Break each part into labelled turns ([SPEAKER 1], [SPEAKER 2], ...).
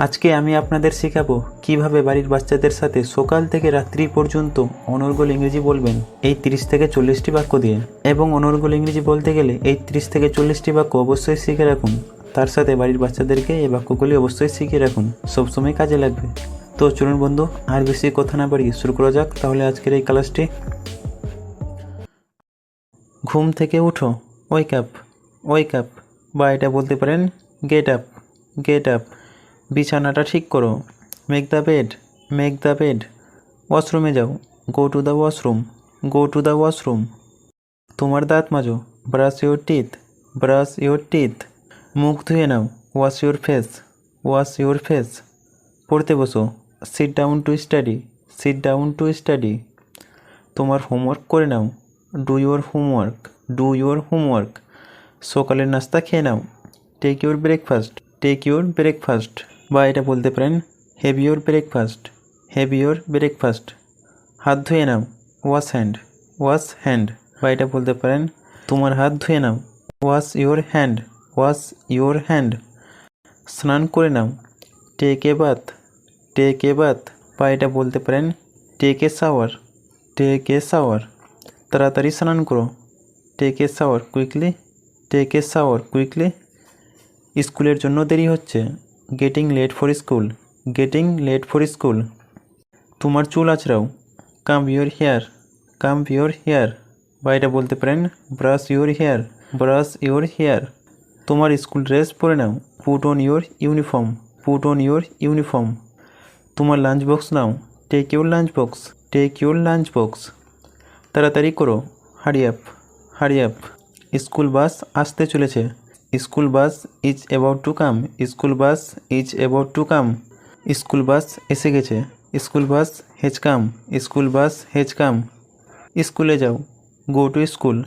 [SPEAKER 1] আজকে আমি আপনাদের শেখাবো কিভাবে বাড়ির বাচ্চাদের সাথে সকাল থেকে রাত্রি পর্যন্ত অনর্গল ইংরেজি বলবেন এই 30 থেকে 40টি বাক্য দিয়ে। এবং অনর্গল ইংরেজি বলতে গেলে এই 30 থেকে 40টি বাক্য অবশ্যই শিখে রাখুন। তার সাথে বাড়ির বাচ্চাদেরকে এই বাক্যগুলি অবশ্যই শিখে রাখুন, সবসময় কাজে লাগবে। তো চলুন বন্ধু, আর বেশি কথা না বাড়িয়ে শুরু করা যাক তাহলে আজকের এই ক্লাসটি। ঘুম থেকে উঠো, ওয়েক আপ, ওয়েক আপ, বা এটা বলতে পারেন গেট আপ, গেট আপ। বিছানাটা ঠিক করো, make the bed, make the bed. ওয়াশরুমে যাও, go to the washroom, go to the washroom. তোমার দাঁত মাজো, brush your teeth, brush your teeth. মুখ ধুয়ে নাও, wash your face, wash your face. পড়তে বসো, sit down to study, sit down to study. তোমার হোমওয়ার্ক করে নাও, do your homework, do your homework. সকালের নাস্তা খেয়ে নাও, take your breakfast, take your breakfast, বা এটা বলতে পারেন have your breakfast, have your breakfast. হাত ধুয়ে নাও, ওয়াশ হ্যান্ড, ওয়াশ হ্যান্ড, বা এটা বলতে পারেন তোমার হাত ধুয়ে নাও, wash your hand, wash your hand. স্নান করে নাও, take a bath, take a bath, বা এটা বলতে পারেন take a shower, take a shower. তাড়াতাড়ি স্নান করো, take a shower quickly, take a shower quickly. স্কুলের জন্য দেরি হচ্ছে, getting late for school, getting late for school. তোমার চুল আঁচড়াও, comb your hair, comb your hair, বা এটা বলতে পারেন brush your hair, brush your hair. তোমার স্কুল ড্রেস পরে নাও, put on your uniform, put on your uniform. তোমার লাঞ্চ বক্স নাও, take your lunch box, take your lunch box. তাড়াতাড়ি করো, hurry up, hurry up. School bus আসতে চলেছে, school bus is about to come, school bus is about to come. School bus এসে গেছে, school bus has come, school bus has come. স্কুলে যাও, go to school,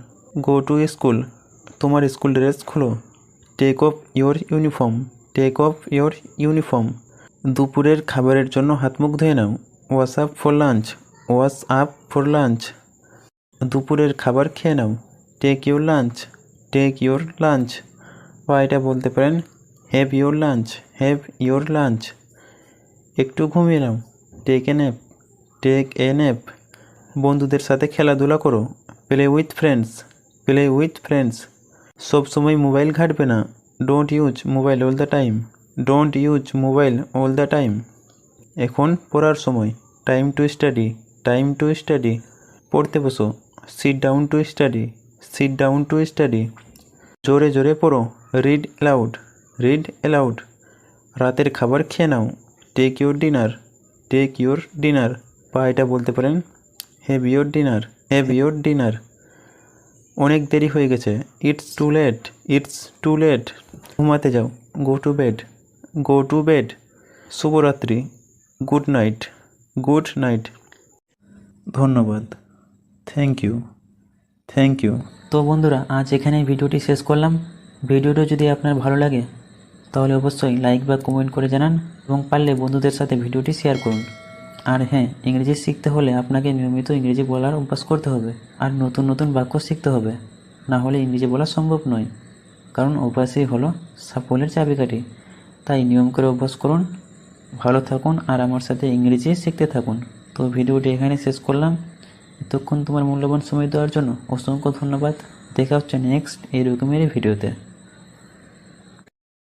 [SPEAKER 1] go to school. তোমার school dress খোলো, take off your uniform, take off your uniform. দুপুরের খাবারের জন্য হাত মুখ ধুয়ে নাও, wash up for lunch, wash up for lunch. দুপুরের খাবার খেয়ে নাও, take your lunch, take your lunch, বা এটা বলতে পারেন have your lunch, have your lunch. একটু ঘুমিয়ে নাও, take a nap, take a nap. বন্ধুদের সাথে খেলাধুলা করো, play with friends, play with friends. সবসময় মোবাইল ঘাঁটবে না, don't use mobile all the time, don't use mobile all the time. এখন পড়ার সময়, time to study, time to study. পড়তে বসো, sit down to study, sit down to study. জোরে জোরে পড়ো, রিড অ্যালাউড, রিড অ্যালাউড। রাতের খাবার খেয়ে নাও, take your dinner, take your dinner, বা এটা বলতে পারেন have your dinner, have your dinner. অনেক দেরি হয়ে গেছে, it's too late, it's too late. ঘুমাতে যাও, go to bed, go to bed. শুভরাত্রি, গুড নাইট, গুড নাইট। ধন্যবাদ, থ্যাংক ইউ, থ্যাংক ইউ। তো বন্ধুরা, আজ এখানেই ভিডিওটি শেষ করলাম। ভিডিওটা যদি আপনার ভালো লাগে তাহলে অবশ্যই লাইক বা কমেন্ট করে জানান এবং পারলে বন্ধুদের সাথে ভিডিওটি শেয়ার করুন। আর হ্যাঁ, ইংরেজি শিখতে হলে আপনাকে নিয়মিত ইংরেজি বলার অভ্যাস করতে হবে আর নতুন নতুন বাক্য শিখতে হবে, না হলে ইংরেজি বলা সম্ভব নয়। কারণ অভ্যাসই হলো সাফল্যের চাবিকাঠি। তাই নিয়ম করে অভ্যাস করুন। ভালো থাকুন আর আমার সাথে ইংরেজি শিখতে থাকুন। তো ভিডিওটি এখানে শেষ করলাম। এতক্ষণ তোমার মূল্যবান সময় দেওয়ার জন্য অসংখ্য ধন্যবাদ। দেখা হচ্ছে নেক্সট এরকমেরই ভিডিওতে।